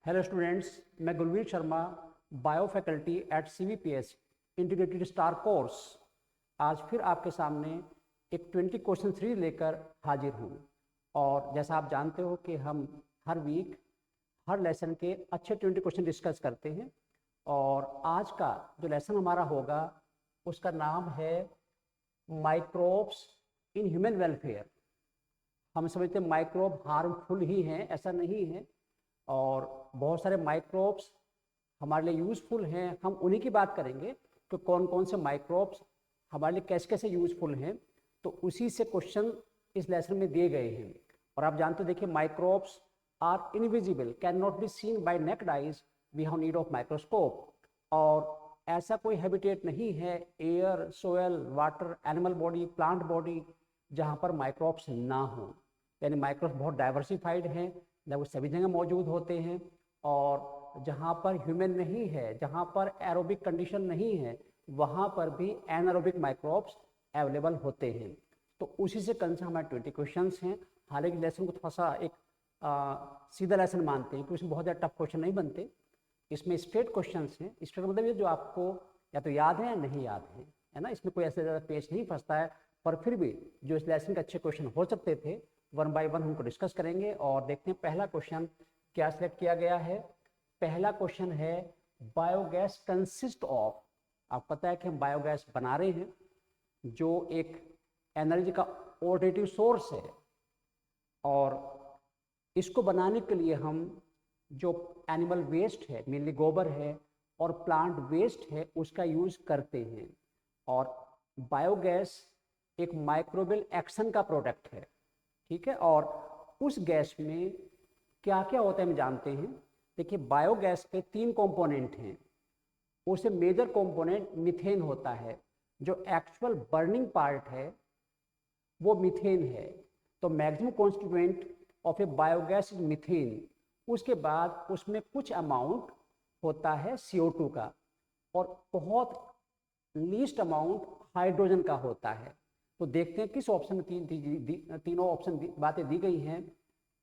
Hello students, मैं Gurvir Sharma, bio faculty at CVPS integrated star course. आज फिर आपके सामने एक 20 क्वेश्चन सीरीज लेकर हाजिर हूँ। और जैसा आप जानते हो कि हम हर वीक हर लेसन के अच्छे 20 क्वेश्चन डिस्कस करते हैं। और आज का जो लेसन हमारा होगा उसका नाम है माइक्रोब्स इन ह्यूमन वेलफेयर। हम समझते हैं माइक्रोब हार्मफुल ही हैं, ऐसा नहीं है। और बहुत सारे माइक्रोब्स हमारे लिए यूज़फुल हैं। हम उन्हीं की बात करेंगे कि कौन कौन से माइक्रोब्स हमारे लिए कैसे कैसे यूज़फुल हैं। तो उसी से क्वेश्चन इस लेसन में दिए गए हैं। और आप जानते हो, देखिए, microbes are invisible, can not be seen by naked eyes, we have need of microscope. और ऐसा कोई हैबिटेट नहीं है, air, soil, water, animal body, plant body, जहाँ पर माइक्रोब्स ना हो। यानी माइक्रोब्स बहुत डाइवर्सिफाइड हैं, लगभग सभी जगह मौजूद होते हैं। और जहाँ पर ह्यूमन नहीं है, जहाँ पर एरोबिक कंडीशन नहीं है, वहाँ पर भी एनारोबिक माइक्रोब्स अवेलेबल होते हैं। तो उसी से कंसर्न हमारे 20 क्वेश्चंस हैं। हालांकि लेसन को थोड़ा सा एक सीधा लेसन मानते हैं, क्योंकि इसमें बहुत ज़्यादा टफ क्वेश्चन नहीं बनते। इसमें स्ट्रेट क्वेश्चंस हैं। स्ट्रेट मतलब ये जो आपको या तो याद है या नहीं याद है ना। इसमें कोई ऐसे ज़्यादा पेज नहीं फंसता है। पर फिर भी जो इस लेसन के अच्छे क्वेश्चन हो सकते थे, वन बाय वन हमको डिस्कस करेंगे। और देखते हैं पहला क्वेश्चन क्या सिलेक्ट किया गया है। पहला क्वेश्चन है, बायोगैस कंसिस्ट ऑफ। आपको पता है कि हम बायोगैस बना रहे हैं, जो एक एनर्जी का ऑल्टरनेटिव सोर्स है। और इसको बनाने के लिए हम जो एनिमल वेस्ट है, मेनली गोबर है, और प्लांट वेस्ट है, उसका यूज़ करते हैं। और बायोगैस एक माइक्रोबियल एक्शन का प्रोडक्ट है, ठीक है। और उस गैस में क्या क्या होता है हम जानते हैं। देखिए, बायोगैस के 3 कंपोनेंट हैं। उससे मेजर कंपोनेंट मीथेन होता है। जो एक्चुअल बर्निंग पार्ट है वो मीथेन है। तो maximum constituent of A biogas is methane. उसके बाद उसमें कुछ अमाउंट होता है CO2 का, और बहुत लीस्ट अमाउंट हाइड्रोजन का होता है। तो देखते हैं किस ऑप्शन में तीनों ऑप्शन बातें दी गई हैं।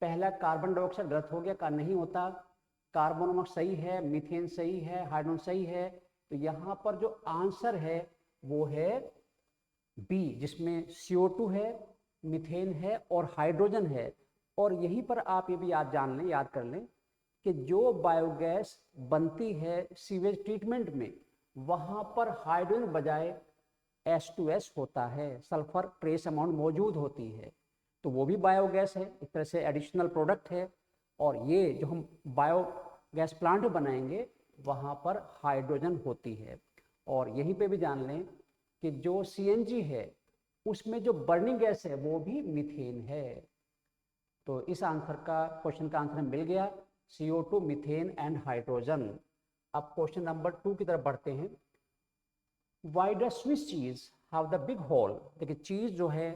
पहला, कार्बन डाइऑक्साइड गलत हो गया, का नहीं होता। कार्बन मोनोऑक्साइड सही है, मीथेन सही है, हाइड्रोजन सही है। तो यहाँ पर जो आंसर है वो है बी, जिसमें CO2 है, मीथेन है और हाइड्रोजन है। और यहीं पर आप ये भी याद कर लें कि जो बायोगैस बनती है सीवेज ट्रीटमेंट में, वहाँ पर हाइड्रोजन बजाय H2S होता है, सल्फर ट्रेस अमाउंट मौजूद होती है। तो वो भी बायोगैस है, एक तरह से एडिशनल प्रोडक्ट है। और ये जो हम बायोगैस प्लांट बनाएंगे वहाँ पर हाइड्रोजन होती है। और यहीं पे भी जान लें कि जो CNG है उसमें जो बर्निंग गैस है वो भी मीथेन है। तो इस आंसर का क्वेश्चन का आंसर मिल गया, CO2, मीथेन एंड हाइड्रोजन। अब क्वेश्चन नंबर 2 की तरफ बढ़ते हैं। Why does Swiss cheese have the big hole. देखिए, चीज़ जो है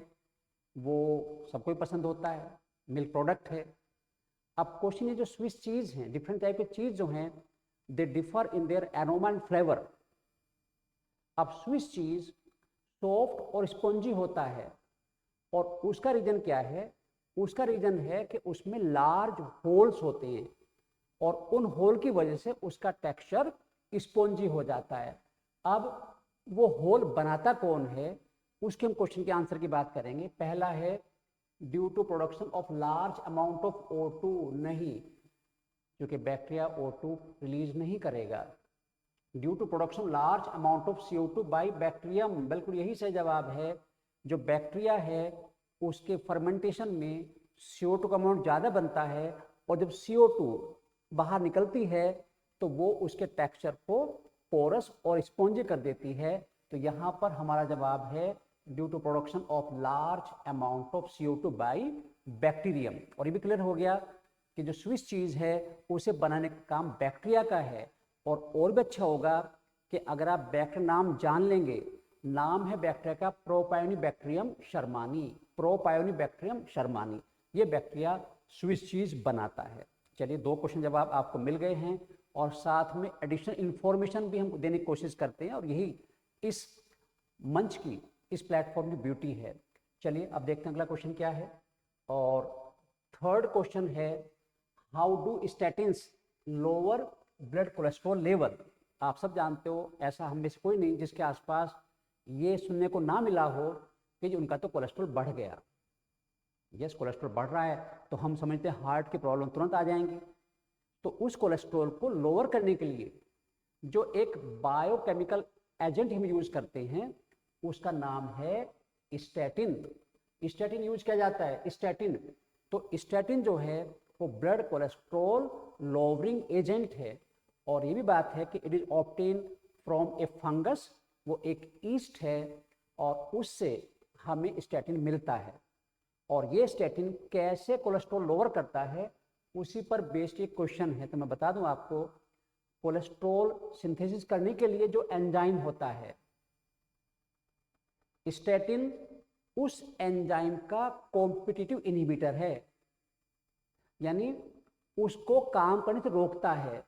वो सबको पसंद होता है, मिल्क प्रोडक्ट है। अब क्वेश्चन ये, जो स्विस चीज़ हैं, डिफरेंट टाइप के चीज़ जो हैं, they differ in their aroma and flavour. अब स्विस चीज़ सॉफ्ट और स्पॉन्जी होता है। और उसका रीजन क्या है? उसका रीजन है कि उसमें लार्ज होल्स होते हैं, और उन होल की वजह से उसका टेक्सचर स्पॉन्जी हो जाता है। अब वो होल बनाता कौन है, उसके हम क्वेश्चन के आंसर की बात करेंगे। पहला है due to production of large amount of O2। नहीं, क्योंकि बैक्टीरिया O2 रिलीज नहीं करेगा। Due to production large amount of CO2 by bacterium. बिल्कुल यही सही जवाब है। जो बैक्टीरिया है उसके फर्मेंटेशन में CO2 का अमाउंट ज़्यादा बनता है, और जब CO2 बाहर निकलती है तो वो उसके टेक्सचर को पोरस और स्पॉन्जी कर देती है। तो यहाँ पर हमारा जवाब है due to production of large amount of CO2 by bacterium. और ये भी क्लियर हो गया कि जो स्विस चीज़ है उसे बनाने का काम बैक्टीरिया का है। और भी अच्छा होगा कि अगर आप बैक्टीरिया नाम जान लेंगे। नाम है बैक्टीरिया का प्रोपायोनिबैक्टीरियम शर्मानी। प्रोपायोनिबैक्टीरियम शर्मानी, ये बैक्टीरिया स्विस चीज़ बनाता है। चलिए, 2 क्वेश्चन जवाब आपको मिल गए हैं, और साथ में एडिशनल इन्फॉर्मेशन भी हम देने की कोशिश करते हैं। और यही इस मंच की, इस प्लेटफॉर्म की ब्यूटी है। चलिए, अब देखते हैं अगला क्वेश्चन क्या है। और थर्ड क्वेश्चन है, how do statins lower blood cholesterol level. आप सब जानते हो ऐसा हम में से कोई नहीं जिसके आसपास ये सुनने को ना मिला हो कि उनका तो कोलेस्ट्रॉल बढ़ गया। यस, कोलेस्ट्रॉल बढ़ रहा है तो हम समझते हैं हार्ट की प्रॉब्लम तुरंत आ जाएंगी। तो उस कोलेस्ट्रॉल को लोअर करने के लिए जो एक बायोकेमिकल एजेंट हम यूज करते हैं उसका नाम है स्टैटिन। स्टैटिन यूज किया जाता है, स्टैटिन। तो स्टैटिन जो है वो ब्लड कोलेस्ट्रॉल लोअरिंग एजेंट है। और ये भी बात है कि it is obtain from A fungus, वो एक ईस्ट है और उससे हमें स्टैटिन मिलता है। और ये स्टैटिन कैसे कोलेस्ट्रॉल लोअर करता है उसी पर बेस्ड एक क्वेश्चन है। तो मैं बता दूं आपको, कोलेस्ट्रॉल सिंथेसिस करने के लिए जो एंजाइम होता है स्टैटिन, उस एंजाइम का कॉम्पिटिटिव इनहिबिटर है, यानी उसको काम करने से रोकता है।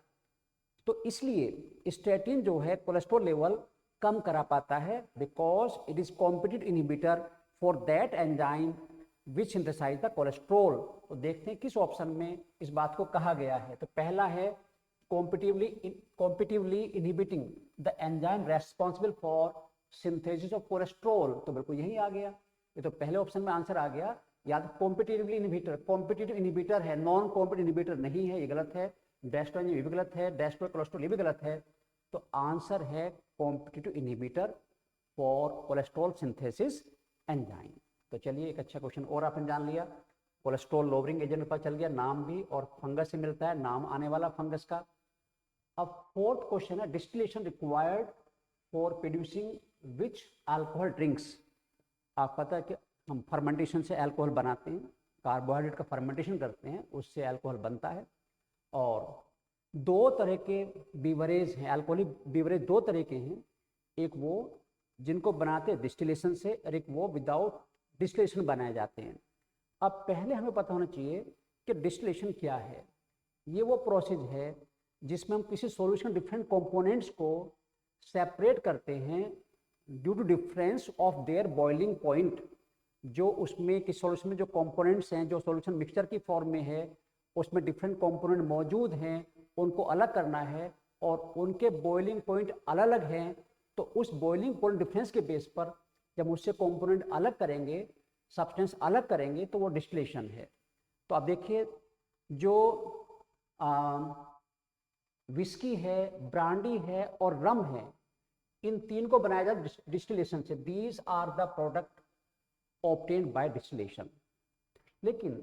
तो इसलिए स्टैटिन जो है कोलेस्ट्रॉल लेवल कम करा पाता है because it is competitive inhibitor for that enzyme which synthesise the cholesterol. तो देखते हैं किस ऑप्शन में इस बात को कहा गया है। तो पहला है competitively inhibiting the enzyme responsible for synthesis of cholesterol. तो बिल्कुल यही आ गया, ये तो पहले ऑप्शन में आंसर आ गया। या तो कॉम्पिटिटिवली इनहिबिटर, कॉम्पिटिटिव इनहिबिटर है, नॉन कॉम्पिटिटिव इनहिबिटर नहीं है, ये गलत है। डेस्ट्रो ये भी गलत है, डेस्ट्रो कोलेस्ट्रॉल ये भी गलत है। तो आंसर है competitive inhibitor for cholesterol synthesis enzyme. तो चलिए एक अच्छा क्वेश्चन और आपने जान लिया, कोलेस्ट्रॉल लोअरिंग एजेंट पता चल गया, नाम भी, और फंगस से मिलता है, नाम आने वाला फंगस का। अब फोर्थ क्वेश्चन है distillation required for producing which alcohol drinks. आप पता है कि हम फर्मेंटेशन से अल्कोहल बनाते हैं, कार्बोहाइड्रेट का फर्मेंटेशन करते हैं, उससे अल्कोहल बनता है। और दो तरह के बीवरेज हैं, अल्कोहलिक बीवरेज दो तरह के हैं, एक वो जिनको बनाते हैं डिस्टिलेशन से और एक वो विदाउट डिस्टिलेशन बनाए जाते हैं। अब पहले हमें पता होना चाहिए कि डिस्टिलेशन क्या है। ये वो प्रोसेस है जिसमें हम किसी सॉल्यूशन डिफरेंट कंपोनेंट्स को सेपरेट करते हैं due to difference of their boiling point. जो उसमें किस सॉल्यूशन में जो कंपोनेंट्स हैं, जो सॉल्यूशन मिक्सचर की फॉर्म में है उसमें डिफरेंट कंपोनेंट मौजूद हैं, उनको अलग करना है और उनके बॉइलिंग पॉइंट अलग अलग हैं। तो उस बॉइलिंग पॉइंट डिफरेंस के बेस पर जब उससे कंपोनेंट अलग करेंगे, सब्सटेंस अलग करेंगे, तो वो डिस्टिलेशन है। तो आप देखिए, जो विस्की है, ब्रांडी है और रम है, इन तीन को बनाया जाए डिस्टिलेशन से। These are the product obtained by distillation. लेकिन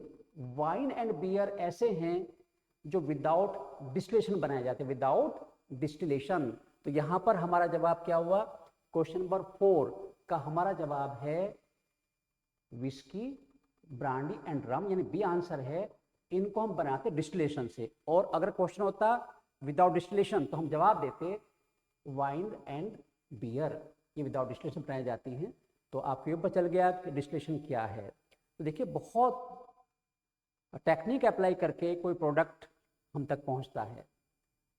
वाइन एंड बियर ऐसे हैं जो विदाउट डिस्टिलेशन बनाए जाते हैं, विदाउट डिस्टिलेशन। तो यहाँ पर हमारा जवाब क्या हुआ, क्वेश्चन नंबर 4 का हमारा जवाब है विस्की, ब्रांडी एंड रम, यानी बी आंसर है। इनको हम बनाते डिस्टिलेशन से। और अगर क्वेश्चन होता विदाउट डिस्टिलेशन तो हम जवाब देते वाइन एंड बियर, ये विदाउट डिस्टिलेशन बनाई जाती हैं। तो आपको ये पता चल गया कि डिस्टिलेशन क्या है। तो देखिए, बहुत टेक्निक अप्लाई करके कोई प्रोडक्ट हम तक पहुंचता है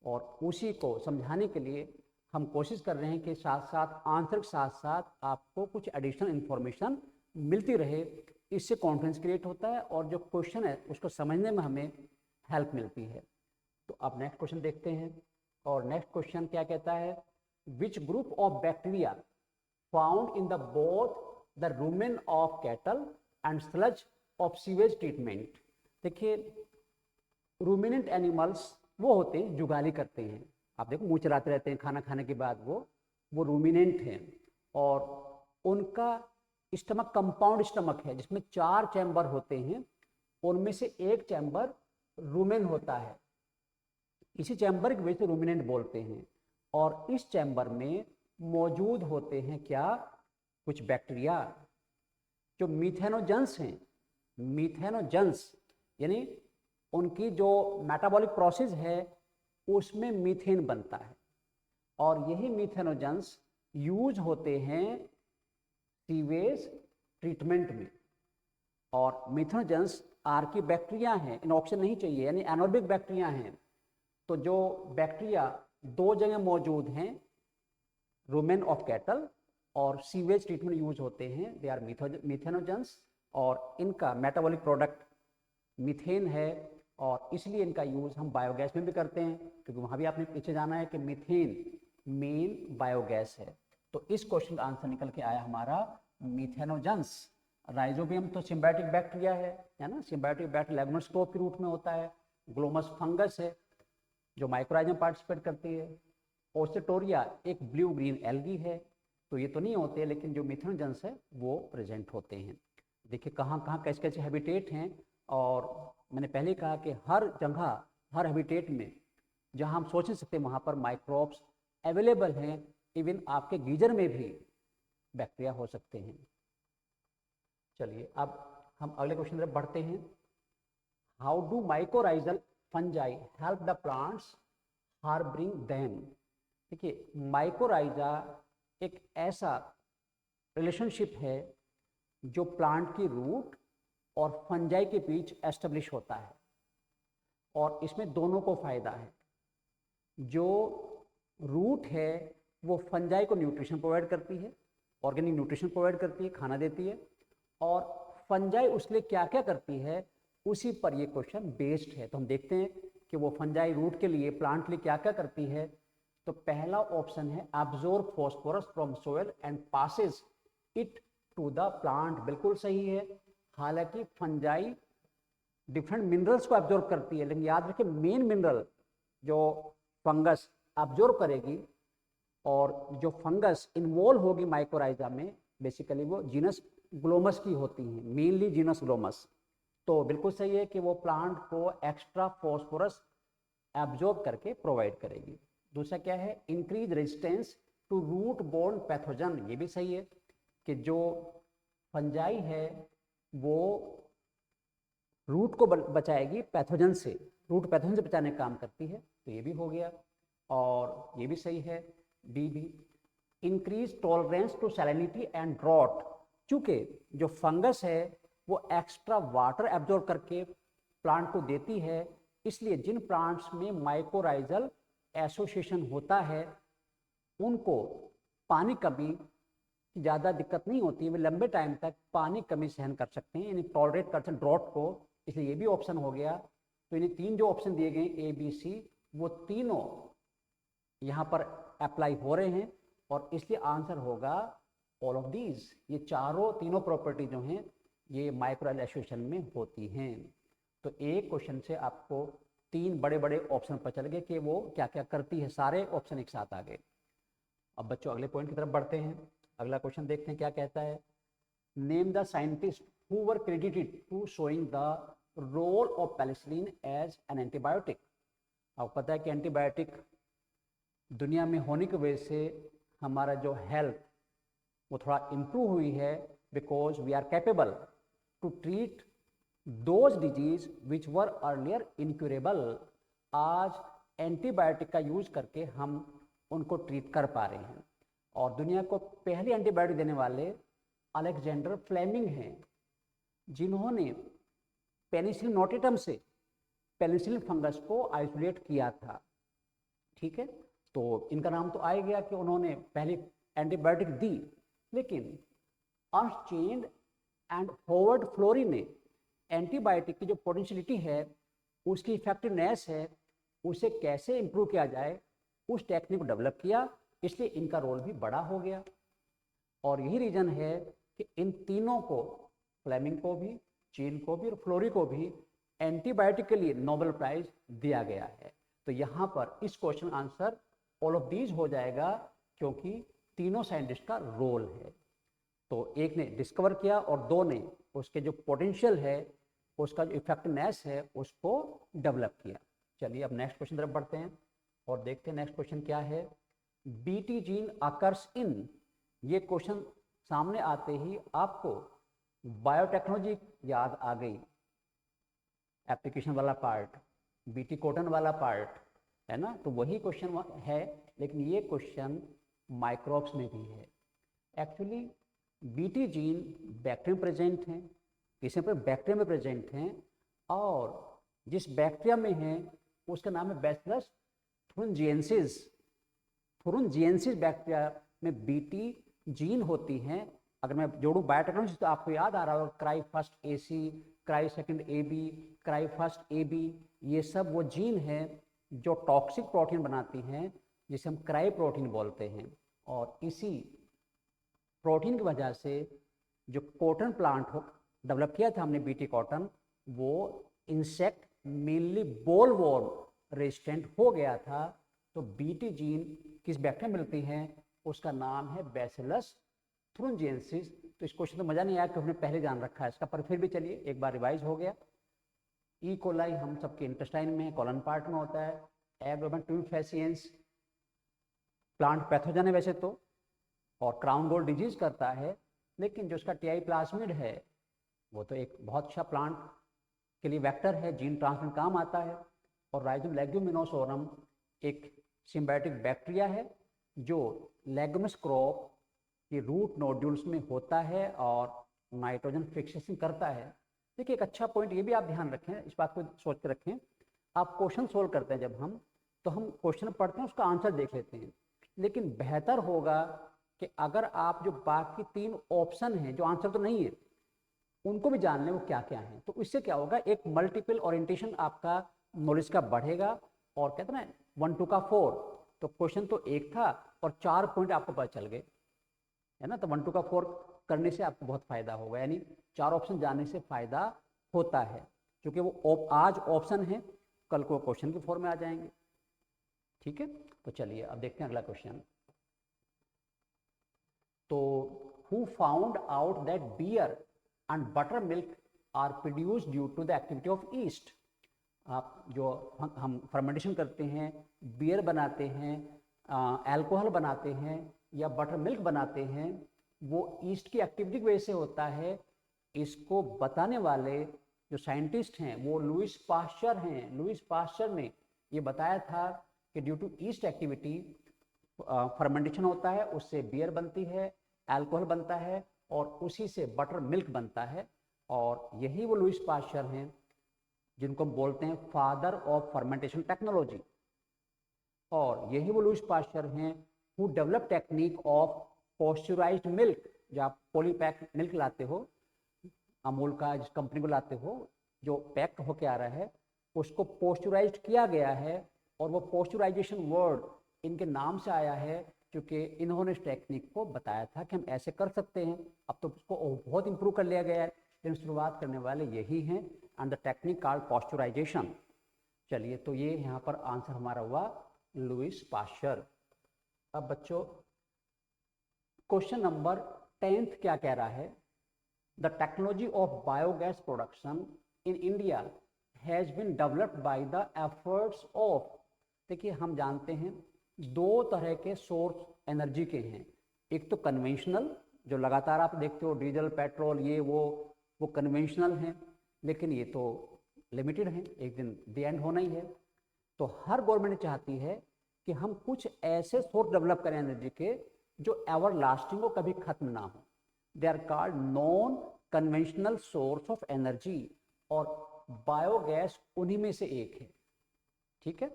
और उसी को समझाने के लिए हम कोशिश कर रहे हैं कि साथ साथ आंसर के साथ साथ आपको कुछ एडिशनल इन्फॉर्मेशन मिलती रहे। इससे कॉन्फिडेंस क्रिएट होता है और जो क्वेश्चन है उसको समझने में हमें हेल्प मिलती है। तो अब नेक्स्ट क्वेश्चन देखते हैं। और नेक्स्ट क्वेश्चन क्या कहता है, which group of bacteria found in the both the rumen of cattle and sludge of sewage treatment. देखिए, रूमिनेंट एनिमल्स वो होते हैं जुगाली करते हैं, आप देखो मुंह चलाते रहते हैं खाना खाने के बाद, वो रूमिनेंट हैं। और उनका स्टमक कंपाउंड स्टमक है जिसमें 4 चैम्बर होते हैं, उनमें से एक चैम्बर रूमेन होता है। इसी चैम्बर की वजह से रूमिनेंट बोलते हैं। और इस चैम्बर में मौजूद होते हैं क्या, कुछ बैक्टीरिया जो मीथेनोजेंस हैं। मीथेनोजेंस यानी उनकी जो मेटाबॉलिक प्रोसेस है उसमें मीथेन बनता है और यही मीथेनोजेंस यूज होते हैं सीवेज ट्रीटमेंट में। और मीथेनोजेंस आर्की बैक्टीरिया हैं, इनऑक्सिजन नहीं चाहिए, यानी एनोबिक बैक्टीरिया हैं। तो जो बैक्टीरिया दो जगह मौजूद हैं, रूमेन ऑफ कैटल और सीवेज ट्रीटमेंट यूज होते हैं, दे आर मीथेनोजेंस। और इनका मेटाबॉलिक प्रोडक्ट मीथेन है और इसलिए इनका यूज़ हम बायोगैस में भी करते हैं, क्योंकि वहाँ भी आपने पीछे जाना है कि मीथेन मेन बायोगैस है। तो इस क्वेश्चन का आंसर निकल के आया हमारा मीथेनोजेंस। राइजोबियम तो सिम्बायोटिक बैक्टीरिया है ना, सिम्बायोटिक बैक्टीरिया लेगुमिनोस्कोप के रूट में होता है। ग्लोमस फंगस है जो माइक्रोराइजम पार्टिसिपेट करती है। ओसेटोरिया एक ब्लू ग्रीन एल्गी है, तो ये तो नहीं होते, लेकिन जो मीथेनोजेंस है वो प्रेजेंट होते हैं। देखिए कहाँ कहाँ कैसे कैसे हैबिटेट हैं, और मैंने पहले कहा कि हर जगह हर हैबिटेट में जहाँ हम सोच नहीं सकते वहाँ पर माइक्रोब्स अवेलेबल हैं। इवन आपके गीजर में भी बैक्टीरिया हो सकते हैं। चलिए अब हम अगले क्वेश्चन की तरफ बढ़ते हैं। How do mycorrhizal fungi help the plants harbouring them. देखिए माइकोराइजा एक ऐसा रिलेशनशिप है जो प्लांट की रूट और फंजाई के बीच एस्टेब्लिश होता है, और इसमें दोनों को फायदा है। जो रूट है वो फंजाई को न्यूट्रिशन प्रोवाइड करती है, ऑर्गेनिक न्यूट्रिशन प्रोवाइड करती है, खाना देती है, और फंजाई उसके लिए क्या क्या करती है उसी पर ये क्वेश्चन बेस्ड है। तो हम देखते हैं कि वो फंजाई रूट के लिए, प्लांट के लिए क्या क्या करती है। तो पहला ऑप्शन है absorb phosphorus from soil and passes it to the plant. बिल्कुल सही है। हालांकि फंजाई डिफरेंट मिनरल्स को एब्जॉर्ब करती है, लेकिन याद रखिए मेन मिनरल जो फंगस एब्जॉर्ब करेगी और जो फंगस इन्वॉल्व होगी माइकोराइजा में, बेसिकली वो जीनस ग्लोमस की होती हैं, मेनली जीनस ग्लोमस। तो बिल्कुल सही है कि वो प्लांट को एक्स्ट्रा फॉस्फोरस एब्जॉर्ब करके प्रोवाइड करेगी। दूसरा क्या है, increase resistance to root borne pathogen. ये भी सही है कि जो फंजाई है वो रूट को बचाएगी पैथोजन से, रूट पैथोजन से बचाने का काम करती है, तो ये भी हो गया। और ये भी सही है, डी भी। Increase tolerance to salinity and drought. चूँकि जो फंगस है वो एक्स्ट्रा वाटर एब्जॉर्ब करके प्लांट को देती है, इसलिए जिन प्लांट्स में माइकोराइजल एसोसिएशन होता है उनको पानी कमी की ज़्यादा दिक्कत नहीं होती है, वे लंबे टाइम तक पानी कमी सहन कर सकते हैं, यानी टॉलरेट कर सकते हैं ड्रॉट को, इसलिए ये भी ऑप्शन हो गया। तो इन्हें तीन जो ऑप्शन दिए गए ए बी सी, वो तीनों यहाँ पर अप्लाई हो रहे हैं, और इसलिए आंसर होगा ऑल ऑफ दीज। ये तीनों प्रॉपर्टी जो हैं ये माइक्रोराइजल एसोसिएशन में होती हैं। तो एक क्वेश्चन से आपको तीन बड़े बड़े ऑप्शन पर चल गए कि वो क्या क्या करती है, सारे ऑप्शन एक साथ आ गए। अब बच्चों अगले पॉइंट की तरफ बढ़ते हैं। अगला क्वेश्चन देखते हैं क्या कहता है। Name the scientist who were credited to showing the role of penicillin as an antibiotic. आपको पता है कि एंटीबायोटिक दुनिया में होने की वजह से हमारा जो हेल्थ वो थोड़ा इम्प्रूव हुई है, because we are capable to treat those disease which were earlier incurable. आज एंटीबायोटिक का यूज करके हम उनको ट्रीट कर पा रहे हैं, और दुनिया को पहले एंटीबायोटिक देने वाले अलेक्जेंडर फ्लेमिंग हैं, जिन्होंने पेनिसिलिन नोटेटम से पेनिसिलिन फंगस को आइसोलेट किया था। ठीक है, तो इनका नाम तो आ गया कि उन्होंने पहले एंटीबायोटिक दी, लेकिन Ernst Chain and Howard Florey ने एंटीबायोटिक की जो पोटेंशियलिटी है, उसकी इफेक्टिवनेस है, उसे कैसे इम्प्रूव किया जाए उस टेक्निक को डेवलप किया, इसलिए इनका रोल भी बड़ा हो गया। और यही रीज़न है कि इन तीनों को, फ्लेमिंग को भी, चेन को भी और फ्लोरी को भी एंटीबायोटिक के लिए नोबेल प्राइज दिया गया है। तो यहाँ पर इस question answer all of these हो जाएगा, क्योंकि तीनों साइंटिस्ट का रोल है। तो एक ने डिस्कवर किया और दो ने उसके जो पोटेंशियल है, उसका जो इफेक्टिवनेस है, उसको डेवलप किया। चलिए अब नेक्स्ट क्वेश्चन तरफ बढ़ते हैं और देखते हैं नेक्स्ट क्वेश्चन क्या है। BT gene occurs in. ये क्वेश्चन सामने आते ही आपको बायोटेक्नोलॉजी याद आ गई, एप्लीकेशन वाला पार्ट, बीटी कॉटन वाला पार्ट है ना, तो वही क्वेश्चन है, लेकिन ये क्वेश्चन माइक्रोब्स में भी है। एक्चुअली बीटी जीन बैक्टीरिया में प्रेजेंट हैं, किसी पर बैक्टीरिया में प्रेजेंट हैं, और जिस बैक्टीरिया में है उसका नाम है बैसिलस थुरिनजिएंसिस। थुरिनजिएंसिस बैक्टीरिया में बीटी जीन होती हैं। अगर मैं जोड़ूँ बायोटेक्नोलॉजी तो आपको याद आ रहा होगा cry first AC, cry second A B, cry first A B, ये सब वो जीन हैं जो टॉक्सिक प्रोटीन बनाती हैं जिसे हम क्राई प्रोटीन बोलते हैं। और इसी प्रोटीन की वजह से जो कॉटन प्लांट हो डेवलप किया था हमने बीटी कॉटन, वो इंसेक्ट मेनली बोलवॉर्म रेजिस्टेंट हो गया था। तो बीटी जीन किस बैक्टीरिया मिलती हैं, उसका नाम है बैसिलस थ्रुंजिएंसिस। तो इस क्वेश्चन तो मज़ा नहीं आया कि हमने पहले जान रखा है इसका, पर फिर भी चलिए एक बार रिवाइज हो गया। ई कोलाई हम सबके इंटेस्टाइन में, कॉलन पार्ट में होता है। एब्डोमेन ट्यूफेसियंस प्लांट पैथोजन है वैसे तो, और क्राउन गोल्ड डिजीज करता है, लेकिन जो उसका टीआई प्लाज्मिड है वो तो एक बहुत अच्छा प्लांट के लिए वेक्टर है, जीन ट्रांसमिट काम आता है। और राइजोम लेग्यूमिनोसोरम एक सिम्बायोटिक बैक्टीरिया है जो लेग्यूमिनस क्रॉप के रूट नोड्यूल्स में होता है और नाइट्रोजन फिक्सेशन करता है। देखिए एक अच्छा पॉइंट ये भी आप ध्यान रखें, इस बात को सोच के रखें, आप क्वेश्चन सोल्व करते हैं जब हम, तो हम क्वेश्चन पढ़ते हैं उसका आंसर देख लेते हैं, लेकिन बेहतर होगा कि अगर आप जो बाकी 3 ऑप्शन हैं जो आंसर तो नहीं है उनको भी जान लें वो क्या क्या हैं। तो इससे क्या होगा, एक मल्टीपल ओरिएंटेशन आपका नॉलेज का बढ़ेगा। और कहते हैं ना 1 2 का 4, तो क्वेश्चन तो एक था और 4 पॉइंट आपको पता चल गए, है ना। तो 1 2 का 4 करने से आपको बहुत फायदा होगा, यानी 4 ऑप्शन जानने से फायदा होता है, क्योंकि वो आज ऑप्शन है, कल को क्वेश्चन के फॉर्म में आ जाएंगे। ठीक है, तो चलिए अब देखते हैं अगला क्वेश्चन। तो who found out that beer and buttermilk are produced due to the activity of yeast? आप जो हम फर्मेंटेशन करते हैं, बियर बनाते हैं, अल्कोहल बनाते हैं या बटर मिल्क बनाते हैं, वो ईस्ट की एक्टिविटी की वजह से होता है। इसको बताने वाले जो साइंटिस्ट हैं वो लुइस पास्चर हैं। लुइस पास्चर ने ये बताया था कि due to yeast activity fermentation होता है, उससे बियर बनती है, अल्कोहल बनता है और उसी से बटर मिल्क बनता है। और यही वो लुइस पास्चर हैं जिनको हम बोलते हैं फादर ऑफ फर्मेंटेशन टेक्नोलॉजी। और यही वो लुइस पास्चर हैं who develop technique of pasteurized milk. जो आप पॉलीपैक मिल्क लाते हो, अमूल का जिस कंपनी को लाते हो, जो पैक होके आ रहा है, उसको पॉस्चराइज्ड किया गया है। और वो पॉस्चराइजेशन वर्ड इनके नाम से आया है क्योंकि इन्होंने इस टेक्निक को बताया था कि हम ऐसे कर सकते हैं। अब तो उसको बहुत इंप्रूव कर लिया गया है, लेकिन शुरुआत करने वाले यही हैं, and the technique called pasteurisation. चलिए, तो ये यहाँ पर आंसर हमारा हुआ लुइस पास्चर। अब बच्चों क्वेश्चन नंबर 10 क्या कह रहा है, the technology of biogas production in India has been developed by the efforts of. देखिए हम जानते हैं 2 तरह के सोर्स एनर्जी के हैं, एक तो कन्वेंशनल जो लगातार आप देखते हो डीजल पेट्रोल ये वो कन्वेंशनल हैं, लेकिन ये तो लिमिटेड हैं, एक दिन द एंड होना ही है। तो हर गवर्नमेंट चाहती है कि हम कुछ ऐसे सोर्स डेवलप करें एनर्जी के जो एवर लास्टिंग हो, कभी खत्म ना हो। They are called non conventional source of energy, और बायोगैस उन्हीं में से एक है। ठीक है,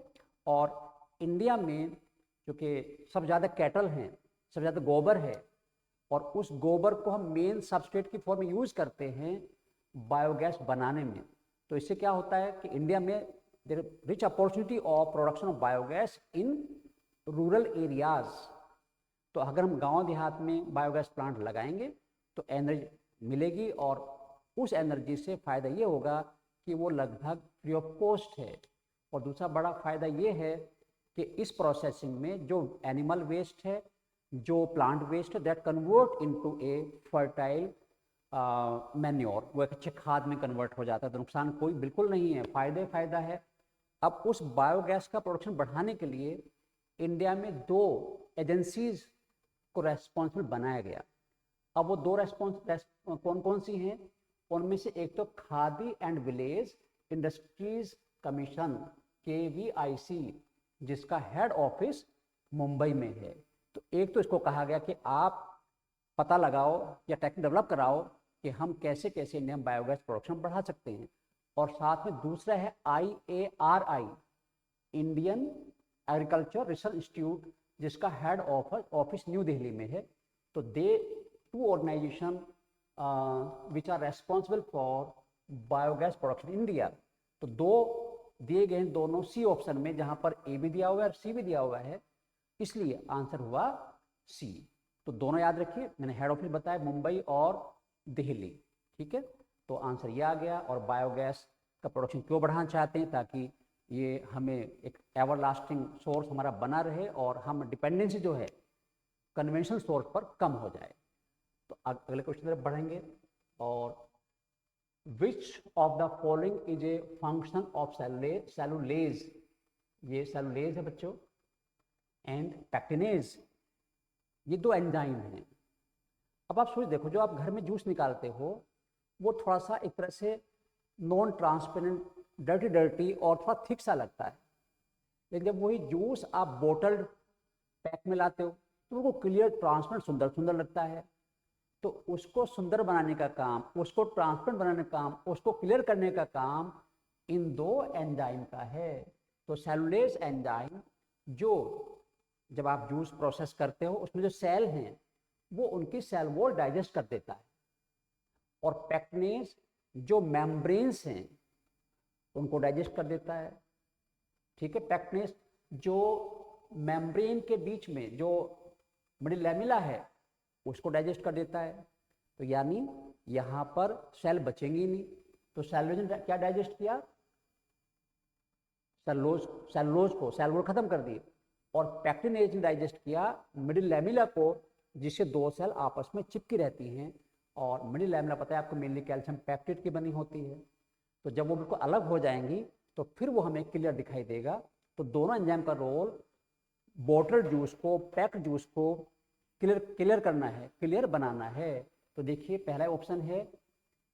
और इंडिया में क्योंकि सब ज़्यादा कैटल हैं, सब ज़्यादा गोबर है, और उस गोबर को हम मेन सबस्ट्रेट की फॉर्म में यूज़ करते हैं बायोगैस बनाने में। तो इससे क्या होता है कि इंडिया में there rich opportunity of production of biogas in rural areas. तो अगर हम गांव देहात में बायोगैस प्लांट लगाएंगे तो एनर्जी मिलेगी, और उस एनर्जी से फ़ायदा ये होगा कि वो लगभग फ्री ऑफ कॉस्ट है। और दूसरा बड़ा फ़ायदा ये है कि इस प्रोसेसिंग में जो एनिमल वेस्ट है, जो प्लांट वेस्ट है, that convert into A fertile manure, वो एक अच्छे खाद में कन्वर्ट हो जाता है। तो नुकसान कोई बिल्कुल नहीं है, फ़ायदा है। अब उस बायोगैस का प्रोडक्शन बढ़ाने के लिए इंडिया में 2 एजेंसीज को रेस्पॉन्सिबल बनाया गया। अब वो 2 कौन कौन सी हैं, उनमें से एक तो khadi and village industries commission KVIC, जिसका हेड ऑफिस मुंबई में है। तो एक तो इसको कहा गया कि आप पता लगाओ या टेक्निक डेवलप कराओ कि हम कैसे कैसे इंडिया में बायोगैस प्रोडक्शन बढ़ा सकते हैं। और साथ में दूसरा है IARI, Indian Agriculture Research Institute, जिसका हेड ऑफिस न्यू दिल्ली में है। तो they 2 organisation which are responsible for biogas production India. तो दो दिए गए हैं दोनों सी ऑप्शन में, जहां पर ए भी दिया हुआ है और सी भी दिया हुआ है, इसलिए आंसर हुआ सी। तो दोनों याद रखिए, मैंने हेड ऑफिस बताया मुंबई और दिल्ली, ठीक है। तो आंसर ये आ गया। और बायोगैस का प्रोडक्शन क्यों बढ़ाना चाहते हैं? ताकि ये हमें एक एवरलास्टिंग सोर्स हमारा बना रहे और हम डिपेंडेंसी जो है कन्वेंशनल सोर्स पर कम हो जाए। तो अगले क्वेश्चन तरफ बढ़ेंगे। और विच of the following is a function of cellulase, ये सेलुलेज है बच्चों, एंड पैक्टिनेज, ये दो एंजाइम हैं। अब आप सोच देखो, जो आप घर में जूस निकालते हो वो थोड़ा सा एक तरह से नॉन ट्रांसपेरेंट, डर्टी डर्टी और थोड़ा थिक सा लगता है, लेकिन जब वही जूस आप बोटल्ड पैक में लाते हो तो वो क्लियर ट्रांसपेरेंट सुंदर सुंदर लगता है। तो उसको सुंदर बनाने का काम, उसको ट्रांसपेरेंट बनाने का काम, उसको क्लियर करने का काम इन दो एंजाइम का है। तो सेलुलेज एंजाइम, जो जब आप जूस प्रोसेस करते हो उसमें जो सेल हैं वो उनकी सेल वॉल डाइजेस्ट कर देता है, और पैक्टिनेज जो मेम्ब्रेन्स हैं उनको डाइजेस्ट कर देता है, ठीक है। पैक्टिनेज जो मेम्ब्रेन के बीच में जो मिडिल लैमेला है उसको डाइजेस्ट कर देता है। तो यानी यहाँ पर सेल बचेंगी नहीं। तो सेलुलोज ने क्या डाइजेस्ट किया? सेलुलोज को, सेल वॉल खत्म कर दी। और पैक्टिनेज ने डाइजेस्ट किया मिडिल लैमेला को, जिससे दो सेल आपस में चिपकी रहती हैं। और मिडिल लैमेला पता है आपको मेनली कैल्शियम पैक्टेट की बनी होती है। तो जब वो बिल्कुल अलग हो जाएंगी तो फिर वो हमें क्लियर दिखाई देगा। तो दोनों एंजाइम का रोल बॉटल जूस को, पैक्ड जूस को क्लियर करना है, क्लियर बनाना है। तो देखिए पहला ऑप्शन है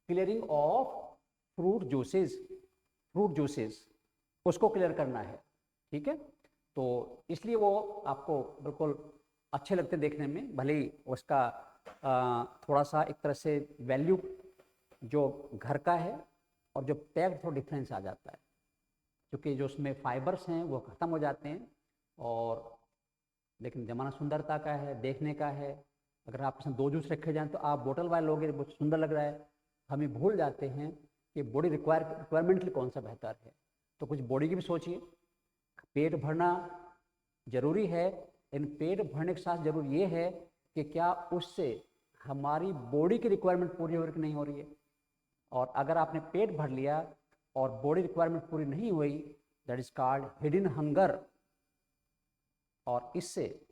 क्लियरिंग ऑफ फ्रूट जूसेस, उसको क्लियर करना है, ठीक है। तो इसलिए वो आपको बिल्कुल अच्छे लगते देखने में, भले ही उसका थोड़ा सा एक तरह से वैल्यू जो घर का है और जो पैक्ड थोड़ा डिफरेंस आ जाता है, क्योंकि जो उसमें फाइबर्स हैं वो ख़त्म हो जाते हैं। और लेकिन ज़माना सुंदरता का है, देखने का है। अगर आप इसमें दो जूस रखे जाएँ तो आप बोतल वाले लोगे, बहुत सुंदर लग रहा है, हमें भूल जाते हैं कि बॉडी रिक्वायरमेंट के लिए कौन सा बेहतर है। तो कुछ बॉडी की भी सोचिए। पेट भरना जरूरी है, लेकिन पेट भरने के साथ जरूर ये है कि क्या उससे हमारी बॉडी की रिक्वायरमेंट पूरी हो रही कि नहीं हो रही है। और अगर आपने पेट भर लिया और बॉडी रिक्वायरमेंट पूरी नहीं हुई, that is called hidden hunger. और इससे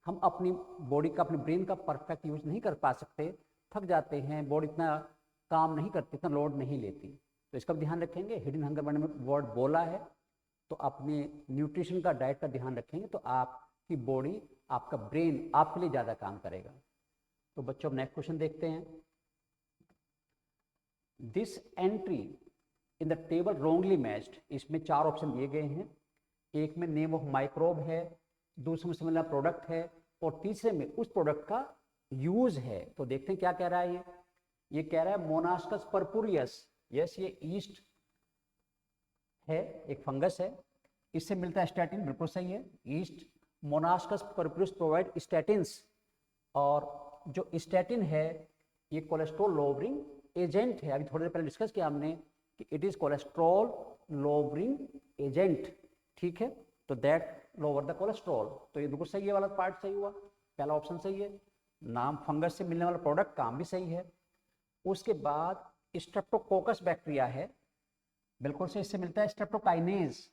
हम अपनी बॉडी का, अपने ब्रेन का परफेक्ट यूज नहीं कर पा सकते, थक जाते हैं, बॉडी इतना काम नहीं करती, इतना लोड नहीं लेती। तो इसका भी ध्यान रखेंगे। हिडन हंगर मैंने वर्ड बोला है, तो अपने न्यूट्रिशन का, डाइट का ध्यान रखेंगे तो आपकी बॉडी, आपका ब्रेन आपके लिए ज़्यादा काम करेगा। तो बच्चों अब नेक्स्ट क्वेश्चन देखते हैं। This entry in the table wrongly matched, इसमें चार ऑप्शन दिए गए हैं। एक में नेम ऑफ माइक्रोब है, दूसरे में सिमिलर प्रोडक्ट है, और तीसरे में उस प्रोडक्ट का यूज है। तो देखते हैं क्या कह रहा है। ये कह रहा है मोनास्कस परपुरियस। यस, ये ईस्ट है, एक फंगस है, इससे मिलता है स्टैटिन, बिल्कुल सही है। ईस्ट मोनास्कस परपुरियस प्रोवाइड स्टैटिन्स, और जो स्टैटिन है ये कोलेस्ट्रॉल लोवरिंग एजेंट है। अभी थोड़ी देर पहले डिस्कस किया हमने कि it is cholesterol lowering agent, ठीक है। तो दैट लोअर द कोलेस्ट्रॉल। तो ये बिल्कुल सही है, वाला पार्ट सही हुआ, पहला ऑप्शन सही है। नाम फंगस से मिलने वाला प्रोडक्ट, काम भी सही है। उसके बाद स्ट्रेप्टोकोकस बैक्टीरिया है, बिल्कुल से इससे मिलता है स्ट्रेप्टोकाइनेज।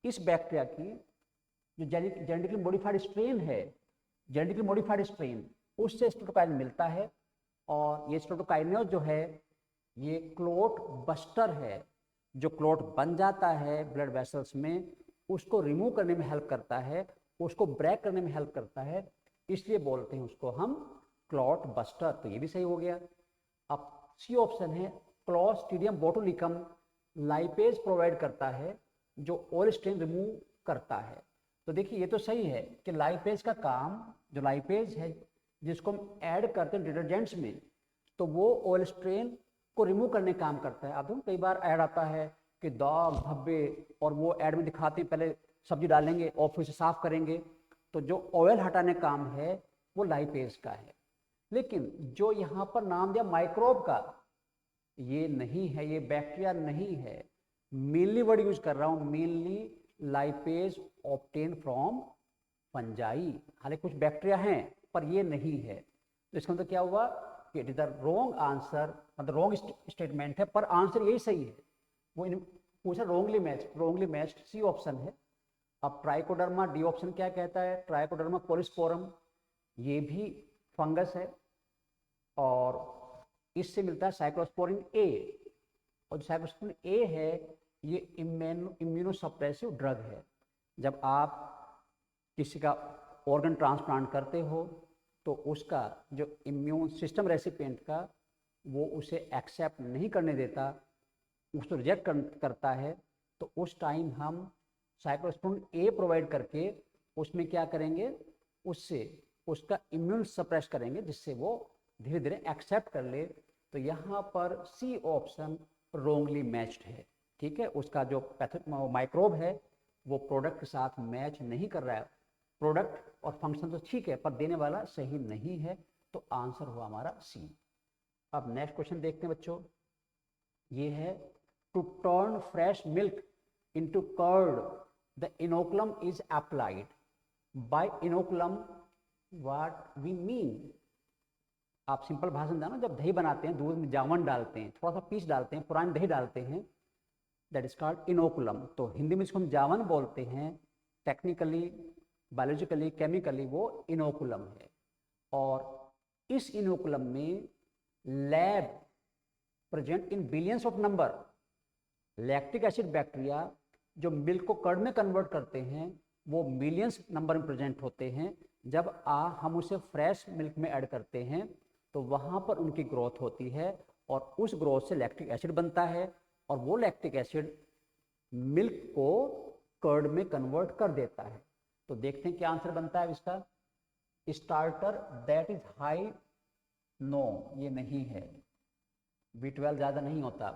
इस बैक्टीरिया की जो जेनेटिकली मॉडिफाइड स्ट्रेन है, जेनेटिकली मॉडिफाइड स्ट्रेन, उससे स्ट्रेप्टोकाइनेज मिलता है। और ये स्ट्रेप्टोकाइनेज जो है ये क्लॉट बस्टर है, जो क्लॉट बन जाता है ब्लड वेसल्स में उसको रिमूव करने में हेल्प करता है, उसको ब्रेक करने में हेल्प करता है, इसलिए बोलते हैं उसको हम क्लॉट बस्टर। तो ये भी सही हो गया। अब सी ऑप्शन है क्लॉस्ट्रीडियम बोटुलिकम लाइपेज प्रोवाइड करता है, जो ऑयल स्टेन रिमूव करता है। तो देखिए ये तो सही है कि लाइपेज का काम, जो लाइपेज है जिसको हम ऐड करते हैं डिटर्जेंट्स में, तो वो ऑयल स्ट्रेन को रिमूव करने का काम करता है। आप देखो कई बार ऐड आता है कि दाग धब्बे, और वो ऐड में दिखाते हैं पहले सब्जी डालेंगे और फिर से साफ करेंगे। तो जो ऑयल हटाने का काम है वो लाइपेज का है। लेकिन जो यहाँ पर नाम दिया माइक्रोब का, ये नहीं है, ये बैक्टीरिया नहीं है। मेनली वर्ड यूज कर रहा हूँ, mainly lipase obtain from fungi. हालांकि कुछ बैक्टीरिया हैं पर ये नहीं है। तो इसका मतलब क्या हुआ कि it is the wrong answer, मतलब रॉन्ग स्टेटमेंट है, पर आंसर यही सही है। वो पूछा रॉन्गली मैच्ड, सी ऑप्शन है। अब ट्राइकोडर्मा, डी ऑप्शन क्या कहता है, ट्राइकोडर्मा पोलिस्पोरम, ये भी फंगस है और इससे मिलता है साइक्लोस्पोरिन ए। और जो साइक्लोस्पोरिन ए है ये इम्यूनोसप्रेसिव ड्रग है। जब आप किसी का ऑर्गन ट्रांसप्लांट करते हो तो उसका जो इम्यून सिस्टम रेसिपिएंट का वो उसे एक्सेप्ट नहीं करने देता, उसको रिजेक्ट करता है, तो उस टाइम हम साइक्लोस्पोरिन ए प्रोवाइड करके उसमें क्या करेंगे, उससे उसका इम्यून सप्रेस करेंगे जिससे वो धीरे धीरे एक्सेप्ट कर ले। तो यहाँ पर सी ऑप्शन रॉन्गली मैच्ड है। ठीक है, उसका जो माइक्रोब है वो प्रोडक्ट के साथ मैच नहीं कर रहा है। प्रोडक्ट और फंक्शन तो ठीक है पर देने वाला सही नहीं है, तो आंसर हुआ हमारा सी। अब नेक्स्ट क्वेश्चन देखते हैं बच्चों। ये है to turn fresh milk into curd the inoculum is applied. By inoculum what we mean. आप सिंपल भाषा जानो, जब दही बनाते हैं दूध में जावन डालते हैं, थोड़ा सा पीस डालते हैं, पुरानी दही डालते हैं, दैट इज कॉल्ड इनोकुलम। तो हिंदी में इसको हम जावन बोलते हैं, टेक्निकली बायोलॉजिकली केमिकली वो इनोकुलम है। और इस इनोकुलम में lab present in billions of number lactic acid bacteria जो मिल्क को कर्ड में कन्वर्ट करते हैं वो मिलियंस नंबर में प्रेजेंट होते हैं। जब हम उसे फ्रेश मिल्क में ऐड करते हैं तो वहाँ पर उनकी ग्रोथ होती है और उस ग्रोथ से लैक्टिक एसिड बनता है और वो लैक्टिक एसिड मिल्क को कर्ड में कन्वर्ट कर देता है। तो देखते हैं क्या आंसर बनता है इसका। Starter that is high, no ये नहीं है, B12 ज़्यादा नहीं होता।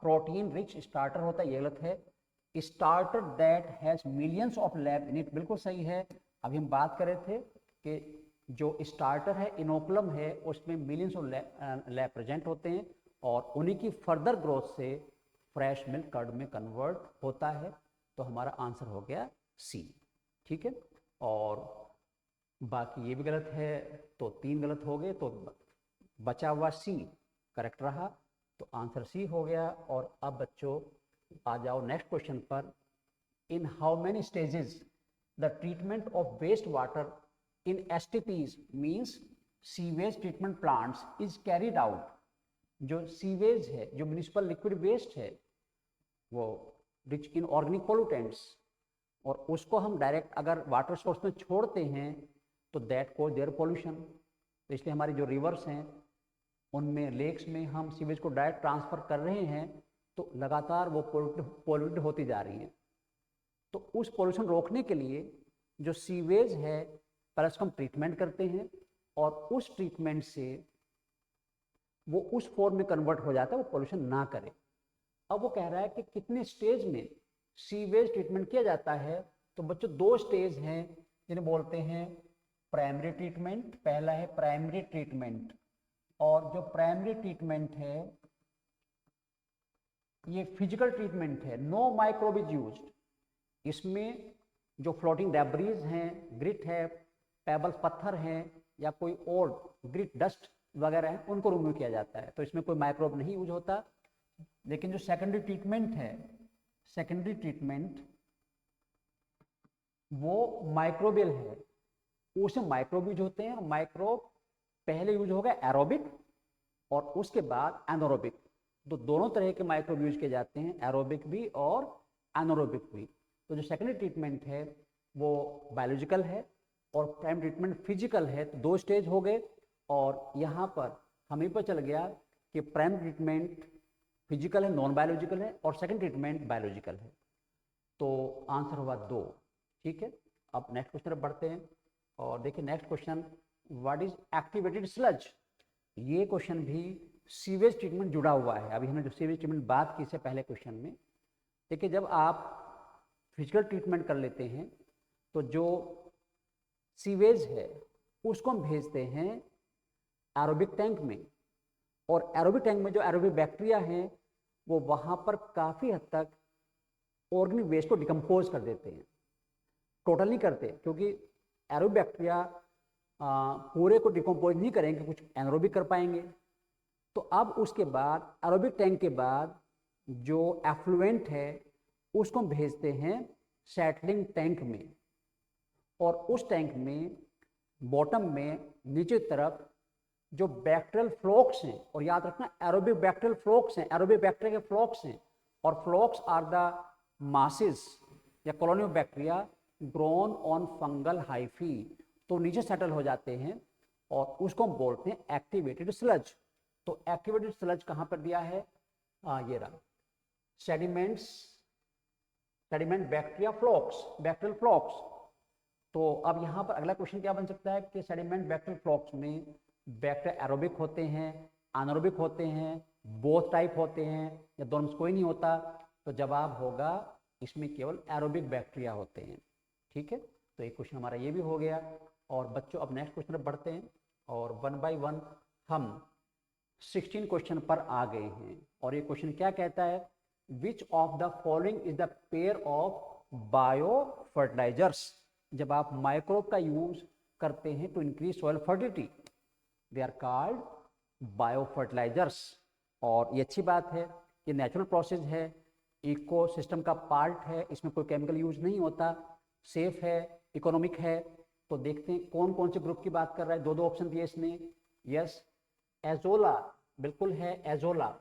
प्रोटीन रिच स्टार्टर होता है, ये गलत है। Starter that has millions of lab in it, बिल्कुल सही है। अभी हम बात कर रहे थे कि जो स्टार्टर है इनोकुलम है उसमें मिलियंस ऑफ लैब प्रेजेंट होते हैं और उन्हीं की फर्दर ग्रोथ से फ्रेश मिल्क कर्ड में कन्वर्ट होता है। तो हमारा आंसर हो गया सी। ठीक है, और बाकी ये भी गलत है, तो 3 गलत हो गए, तो बचा हुआ सी करेक्ट रहा, तो आंसर सी हो गया। और अब बच्चों आ जाओ नेक्स्ट क्वेश्चन पर। In how many stages the treatment of waste water in STPs means sewage treatment plants is carried out. जो सीवेज है, जो म्यूनिसिपल लिक्विड वेस्ट है, वो रिच इन ऑर्गेनिक पोल्यूटेंट्स, और उसको हम डायरेक्ट अगर वाटर सोर्स में छोड़ते हैं तो दैट कोज देयर पोल्यूशन। तो इसलिए हमारी जो रिवर्स हैं उनमें, लेक्स में हम सीवेज को डायरेक्ट ट्रांसफ़र कर रहे हैं तो लगातार वो पोल्यूटेड होती जा रही हैं। तो उस पोल्यूशन रोकने के लिए जो सीवेज है पहले उसको हम ट्रीटमेंट करते हैं और उस ट्रीटमेंट से वो उस फॉर्म में कन्वर्ट हो जाता है, वो पोल्यूशन ना करे। अब वो कह रहा है कि कितने स्टेज में सीवेज ट्रीटमेंट किया जाता है। तो बच्चों 2 स्टेज हैं जिन्हें बोलते हैं प्राइमरी ट्रीटमेंट। पहला है प्राइमरी ट्रीटमेंट, और जो प्राइमरी ट्रीटमेंट है ये फिजिकल ट्रीटमेंट है, नो माइक्रोब इज यूज्ड। इसमें जो फ्लोटिंग डेब्रीज हैं, ग्रिट है, पेबल्स पत्थर हैं, या कोई और ग्रिट डस्ट वगैरह है, उनको रिमूव किया जाता है, तो इसमें कोई माइक्रोब नहीं यूज होता। लेकिन जो सेकेंडरी ट्रीटमेंट है, सेकेंडरी ट्रीटमेंट वो माइक्रोबियल है, उसमें माइक्रोब यूज होते हैं। माइक्रोब पहले यूज होगा एरोबिक और उसके बाद एनारोबिक। तो दोनों तरह के माइक्रोब यूज किए जाते हैं, एरोबिक भी और एनारोबिक भी। तो जो सेकेंडरी ट्रीटमेंट है वो बायोलॉजिकल है और प्राइमरी ट्रीटमेंट फिजिकल है। तो 2 स्टेज हो गए और यहाँ पर हमें पता चल गया कि प्राइमरी ट्रीटमेंट फिजिकल है, नॉन बायोलॉजिकल है, और सेकेंड ट्रीटमेंट बायोलॉजिकल है। तो आंसर हुआ 2। ठीक है, अब नेक्स्ट क्वेश्चन पर बढ़ते हैं और देखिए next question, what is activated sludge. ये क्वेश्चन भी सीवेज ट्रीटमेंट जुड़ा हुआ है। अभी हमने जो सीवेज ट्रीटमेंट बात की से पहले क्वेश्चन में, देखिए जब आप फिजिकल ट्रीटमेंट कर लेते हैं तो जो सीवेज है उसको हम भेजते हैं एरोबिक टैंक में, और एरोबिक टैंक में जो एरोबिक बैक्टीरिया हैं वो वहाँ पर काफ़ी हद तक ऑर्गेनिक वेस्ट को डिकम्पोज कर देते हैं, टोटल नहीं करते, क्योंकि एरोबिक बैक्टीरिया पूरे को डिकम्पोज नहीं करेंगे, कुछ एनारोबिक कर पाएंगे। तो अब उसके बाद एरोबिक टैंक के बाद जो एफ्लुएंट है उसको हम भेजते हैं सेटलिंग टैंक में, और उस टैंक में बॉटम में नीचे तरफ जो बैक्टीरियल फ्लोक्स हैं, और याद रखना एरोबिक बैक्टीरियल फ्लोक्स हैं, एरोबिक बैक्टीरिया के फ्लोक्स हैं, और फ्लोक्स आर द मासेस या colony of bacteria grown on fungal hyphae, तो नीचे सेटल हो जाते हैं और उसको हम बोलते हैं एक्टिवेटेड स्लज। तो एक्टिवेटेड स्लज कहाँ पर दिया है, ये रहा, sediment bacteria flocs, bacterial flocs. तो अब यहाँ पर अगला क्वेश्चन क्या बन सकता है कि सेडिमेंट बैक्टीरियल फ्लोक्स में बैक्टीरिया एरोबिक होते हैं, अनारोबिक होते हैं, बोथ टाइप होते हैं, या दोनों में कोई नहीं होता, तो जवाब होगा इसमें केवल एरोबिक बैक्टीरिया होते हैं। ठीक है, तो एक क्वेश्चन हमारा ये भी हो गया। और बच्चों अब नेक्स्ट क्वेश्चन पर बढ़ते हैं, और 1 बाय 1 हम 16 क्वेश्चन पर आ गए हैं। और ये क्वेश्चन क्या कहता है, which of the following is the pair of bio fertilisers. जब आप माइक्रोब का यूज करते हैं to increase soil fertility, they are called bio fertilisers. और ये अच्छी बात है, ये नेचुरल प्रोसेस है, इको सिस्टम का पार्ट है, इसमें कोई केमिकल यूज नहीं होता, सेफ है, इकोनॉमिक है। तो देखते हैं कौन कौन से ग्रुप की बात कर रहा है। दो ऑप्शन दिए इसने, यस एजोला, बिल्कुल है एजोला।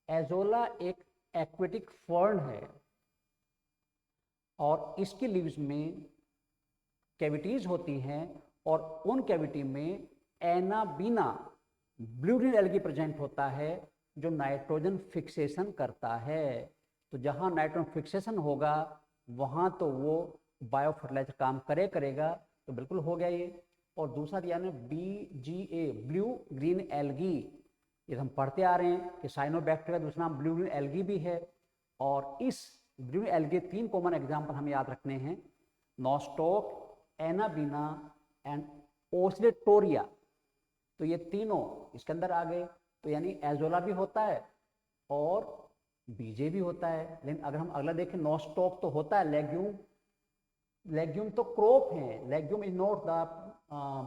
एजोला एक एक्वेटिक फर्न है और इसकी लीव्स में कैविटीज होती हैं, और उन कैविटी में anabaena blue green algae present होता है जो नाइट्रोजन फिक्सेशन करता है। तो जहाँ नाइट्रोजन फिक्सेशन होगा वहाँ तो वो बायो फर्टिलाइजर काम करेगा, तो बिल्कुल हो गया ये। और दूसरा दिया ने BGA ब्लू ग्रीन एल्गी, ये हम पढ़ते आ रहे हैं कि साइनोबैक्टीरिया दूसरा नाम ब्लू ग्रीन एल्गी भी है। और इस blue green algae 3 common example हमें याद रखने हैं, नॉस्टॉक, एनाबीना एंड ओस्लेटोरिया। तो ये तीनों इसके अंदर आ गए, तो यानी एजोला भी होता है और बीजे भी होता है। लेकिन अगर हम अगला देखें, नॉस्टॉक तो होता है लेग्यूम, लेग्यूम तो क्रॉप है, legume is not the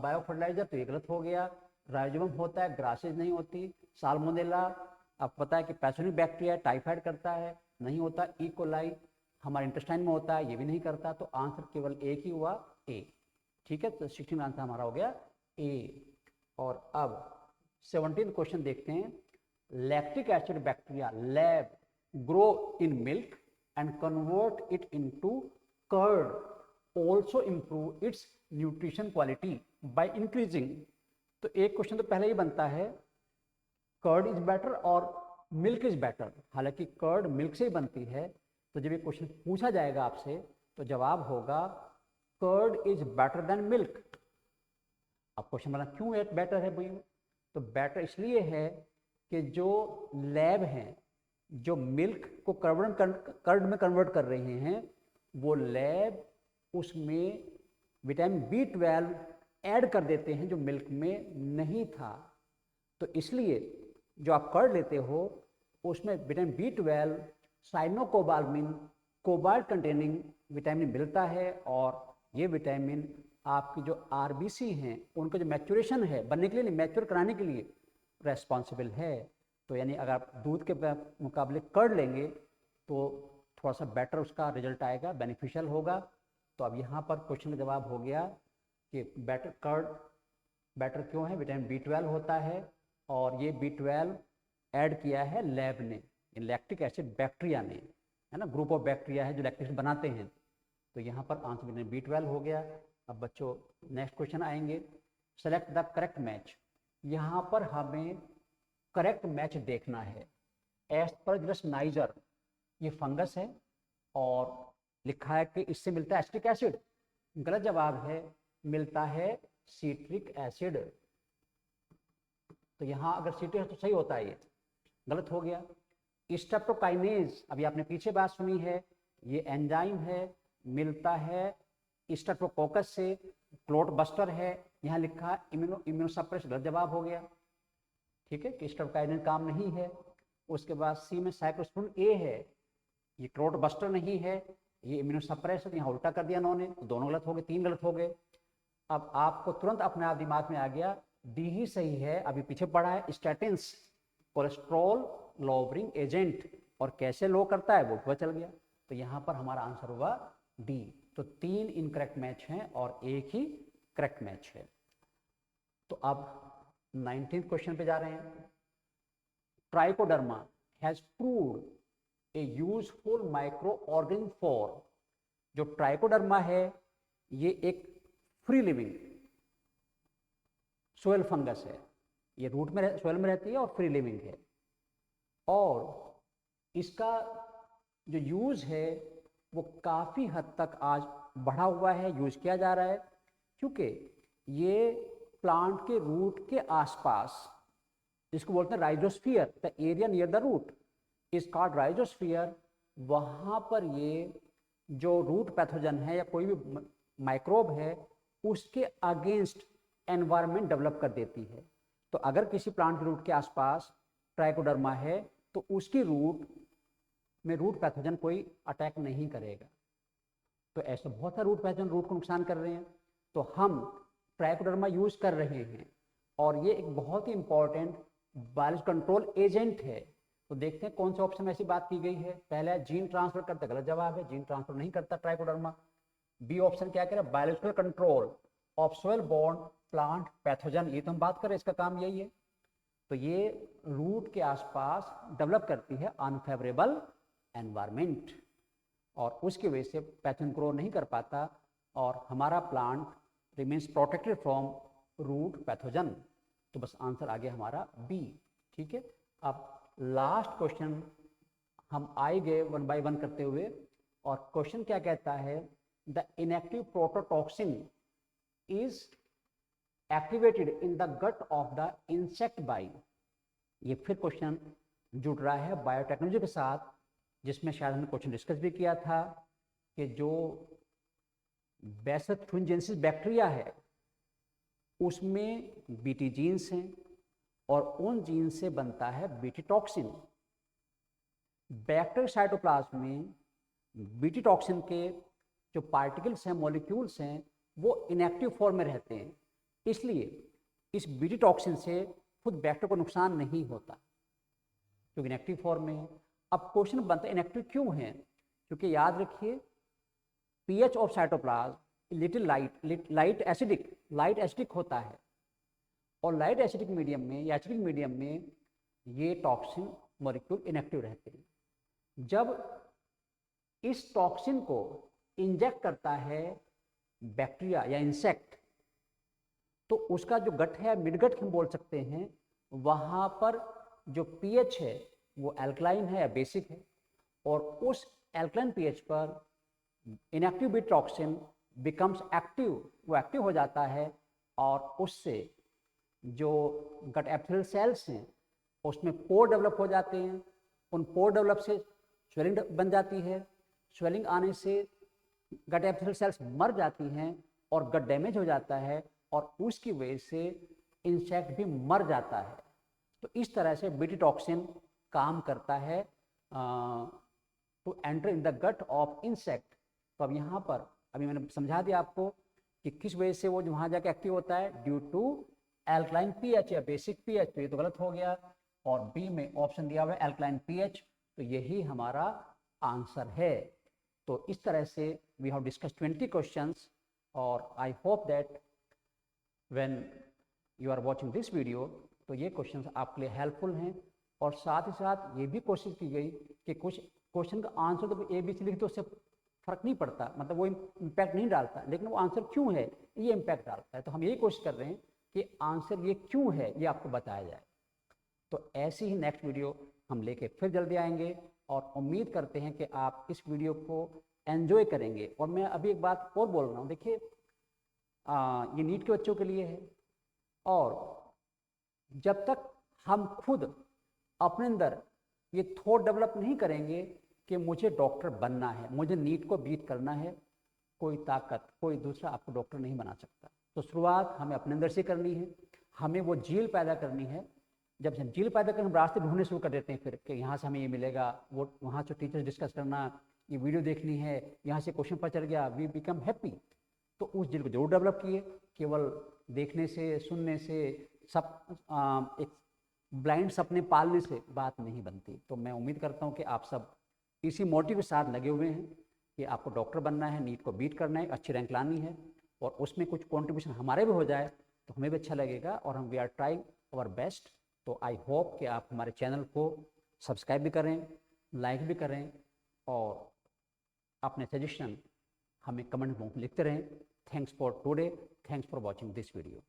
bio fertiliser, तो ये गलत हो गया। राइजोबियम होता है, ग्रासेज नहीं होती। साल्मोनेला आपको पता है कि पैथोजेनिक बैक्टीरिया टाइफाइड करता है, नहीं होता। ई कोलाई हमारे इंटेस्टाइन में होता है, ये भी नहीं करता। तो आंसर केवल एक ही हुआ, ए। ठीक है, तो 16 आंसर हमारा हो गया ए। और अब 17 क्वेश्चन देखते हैं। Lactic acid bacteria LAB grow in milk and convert it into curd, also improve its nutrition quality by increasing। तो एक क्वेश्चन तो पहले ही बनता है, कर्ड इज बेटर और मिल्क इज बेटर। हालांकि कर्ड मिल्क से ही बनती है, तो जब ये क्वेश्चन पूछा जाएगा आपसे तो जवाब होगा curd is better than milk. अब क्वेश्चन बना क्यों एक बेटर है भाई, तो बेटर इसलिए है कि जो लैब हैं जो मिल्क को कर्ड में कन्वर्ट कर रहे हैं, वो लैब उसमें विटामिन B12 ऐड कर देते हैं जो मिल्क में नहीं था। तो इसलिए जो आप कर्ड लेते हो उसमें vitamin B12 cyanocobalamin cobalt containing vitamin मिलता है, और ये विटामिन आपकी जो RBC हैं उनका जो मैच्योरेशन है, बनने के लिए नहीं, मैच्योर कराने के लिए रेस्पॉन्सिबल है। तो यानी अगर आप दूध के मुकाबले कर्ड लेंगे तो थोड़ा सा बेटर उसका रिजल्ट आएगा, बेनिफिशियल होगा। तो अब यहाँ पर क्वेश्चन का जवाब हो गया कि बेटर कर्ड बेटर क्यों है, विटामिन B12 होता है, और ये B12 ऐड किया है लैब ने, लैक्टिक एसिड बैक्टीरिया ने, है ना, ग्रुप ऑफ बैक्टीरिया है जो लैक्टिक एसिड बनाते हैं। तो यहाँ पर आंसर विटामिन B12 हो गया। अब बच्चों नेक्स्ट क्वेश्चन आएंगे, सेलेक्ट द करेक्ट मैच। यहाँ पर हमें करेक्ट मैच देखना है। एस्परजिलस नाइजर ये फंगस है और लिखा है कि इससे मिलता है एसिटिक एसिड, गलत जवाब है, मिलता है सिट्रिक एसिड। तो यहाँ अगर सिट्रिक तो सही होता है, ये गलत हो गया। स्ट्रेप्टोकाइनेज, अभी आपने पीछे बात सुनी है, ये एंजाइम है, मिलता है स्ट्रेप्टोकोकस से, क्लोट बस्टर है, यहाँ लिखा है इम्यूनोसप्रेस, गलत जवाब हो गया। ठीक है, कि स्ट्रेप्टोकाइनेज काम नहीं है। उसके बाद सी में साइक्लोस्पोरिन ए है, ये क्लोट बस्टर नहीं है, ये इम्यूनोसप्रेसर, यहाँ उल्टा कर दिया इन्होंने, तो दोनों गलत हो गए, 3 गलत हो गए। अब आपको तुरंत अपने आप दिमाग में आ गया डी ही सही है, अभी पीछे पड़ा है स्टैटिन्स, कोलेस्ट्रॉल लोअरिंग एजेंट, और कैसे लो करता है वो पता चल गया। तो यहाँ पर हमारा आंसर हुआ डी। तो 3 इनकरेक्ट मैच हैं और एक ही करेक्ट मैच है। तो अब 19th क्वेश्चन पे जा रहे हैं। Trichoderma has proved A useful micro organism for, जो ट्राइकोडर्मा है ये एक फ्री लिविंग सोयल फंगस है, ये रूट में सोयल में रहती है और फ्री लिविंग है, और इसका जो यूज है वो काफ़ी हद तक आज बढ़ा हुआ है, यूज किया जा रहा है, क्योंकि ये प्लांट के रूट के आसपास, जिसको बोलते हैं rhizosphere, the area near the root is called rhizosphere, वहाँ पर ये जो रूट पैथोजन है या कोई भी माइक्रोब है उसके अगेंस्ट एनवायरनमेंट डेवलप कर देती है। तो अगर किसी प्लांट के रूट के आसपास ट्राइकोडर्मा है तो उसकी रूट में रूट पैथोजन कोई अटैक नहीं करेगा। तो ऐसे बहुत सारे रूट पैथोजन रूट को नुकसान कर रहे हैं, तो हम ट्राइकोडर्मा यूज कर रहे हैं और ये एक बहुत ही इंपॉर्टेंट बायोलॉजिकल कंट्रोल एजेंट है। तो देखते हैं कौन से ऑप्शन में ऐसी बात की गई है। पहला है जीन ट्रांसफर करता, गलत जवाब है, जीन ट्रांसफर नहीं करता ट्राइकोडर्मा। बी ऑप्शन क्या कह रहा है, biological control of soil borne plant pathogen, ये तो हम बात कर रहे हैं, इसका काम यही है। तो ये रूट के आसपास डेवलप करती है अनफेवरेबल एनवायरनमेंट और उसकी वजह से पैथोजन ग्रो नहीं कर पाता और हमारा plant remains protected from root pathogen. तो बस आंसर आ गया हमारा बी। ठीक है, अब लास्ट क्वेश्चन हम आए गए 1 by 1 करते हुए, और क्वेश्चन क्या कहता है, the inactive prototoxin is activated in the gut of the insect by. ये फिर क्वेश्चन जुड़ रहा है बायोटेक्नोलॉजी के साथ, जिसमें शायद हमने क्वेश्चन डिस्कस भी किया था कि जो बेसिलस thuringiensis बैक्टीरिया है उसमें बीटी जीन्स हैं और उन जीन्स से बनता है बीटी टॉक्सिन। बैक्टीरियल साइटोप्लाज्म में बीटी टॉक्सिन के जो पार्टिकल्स हैं, मॉलिक्यूल्स हैं, वो इनएक्टिव फॉर्म में रहते हैं, इसलिए इस बीटी टॉक्सिन से खुद बैक्टीरिया को नुकसान नहीं होता क्योंकि इनएक्टिव फॉर्म में है। अब क्वेश्चन बनता है इनएक्टिव क्यों है, क्योंकि याद रखिए pH of cytoplasm little light acidic होता है, और लाइट एसिडिक मीडियम में या एसिडिक मीडियम में ये टॉक्सिन मॉलिक्यूल इनएक्टिव रहते हैं। जब इस टॉक्सिन को इंजेक्ट करता है बैक्टीरिया या इंसेक्ट, तो उसका जो गट है, मिडगट हम बोल सकते हैं, वहाँ पर जो पीएच है वो एल्कलाइन है या बेसिक है, और उस एल्कलाइन पीएच पर inactive beta toxin becomes active, वो एक्टिव हो जाता है और उससे जो गट एपिथेलियल सेल्स हैं उसमें पोर डेवलप हो जाते हैं, उन पोर डेवलप से स्वेलिंग बन जाती है, स्वेलिंग आने से गट एपिथेलियल सेल्स मर जाती हैं और गट डैमेज हो जाता है और उसकी वजह से इंसेक्ट भी मर जाता है। तो इस तरह से बीटी टॉक्सिन काम करता है to enter in the gut of insect. तो अब यहाँ पर अभी मैंने समझा दिया आपको कि किस वजह से वो वहाँ जाके एक्टिव होता है, ड्यू टू एल्कलाइन पीएच या बेसिक पीएच। तो ये तो गलत हो गया, और बी में ऑप्शन दिया हुआ है एल्कलाइन पीएच, तो यही हमारा आंसर है। तो इस तरह से वी हैव डिस्कस 20 क्वेश्चंस, और I hope that when you are watching this video तो ये क्वेश्चंस आपके लिए हेल्पफुल हैं। और साथ ही साथ ये भी कोशिश की गई कि कुछ क्वेश्चन का आंसर तो ए बी सी लिख तो उससे फ़र्क नहीं पड़ता, मतलब वो इम्पैक्ट नहीं डालता, लेकिन वो आंसर क्यों है ये इम्पैक्ट डालता है। तो हम यही कोशिश कर रहे हैं कि आंसर ये क्यों है ये आपको बताया जाए। तो ऐसी ही नेक्स्ट वीडियो हम लेके फिर जल्दी आएंगे, और उम्मीद करते हैं कि आप इस वीडियो को एंजॉय करेंगे। और मैं अभी एक बात और बोल रहा हूँ, देखिए ये नीट के बच्चों के लिए है, और जब तक हम खुद अपने अंदर ये थॉट डेवलप नहीं करेंगे कि मुझे डॉक्टर बनना है, मुझे नीट को बीट करना है, कोई ताकत कोई दूसरा आपको डॉक्टर नहीं बना सकता। तो शुरुआत हमें अपने अंदर से करनी है, हमें वो झील पैदा करनी है जब हम झील पैदा करके हम रास्ते ढूंढने शुरू कर देते हैं फिर कि यहाँ से हमें ये मिलेगा, वो वहाँ से टीचर्स डिस्कस करना, ये वीडियो देखनी है, यहाँ से क्वेश्चन पता चल गया, वी बिकम हैप्पी। तो उस झील को जरूर डेवलप किए, केवल देखने से सुनने से सब एक ब्लाइंड सपने पालने से बात नहीं बनती। तो मैं उम्मीद करता हूँ कि आप सब इसी मोटिव के साथ लगे हुए हैं कि आपको डॉक्टर बनना है, नीट को बीट करना है, अच्छी रैंक लानी है, और उसमें कुछ कंट्रीब्यूशन हमारे भी हो जाए तो हमें भी अच्छा लगेगा, और हम we are trying our best. तो आई होप कि आप हमारे चैनल को सब्सक्राइब भी करें, लाइक भी करें, और अपने सजेशन हमें कमेंट बॉक्स में लिखते रहें। Thanks for today, thanks for watching this video.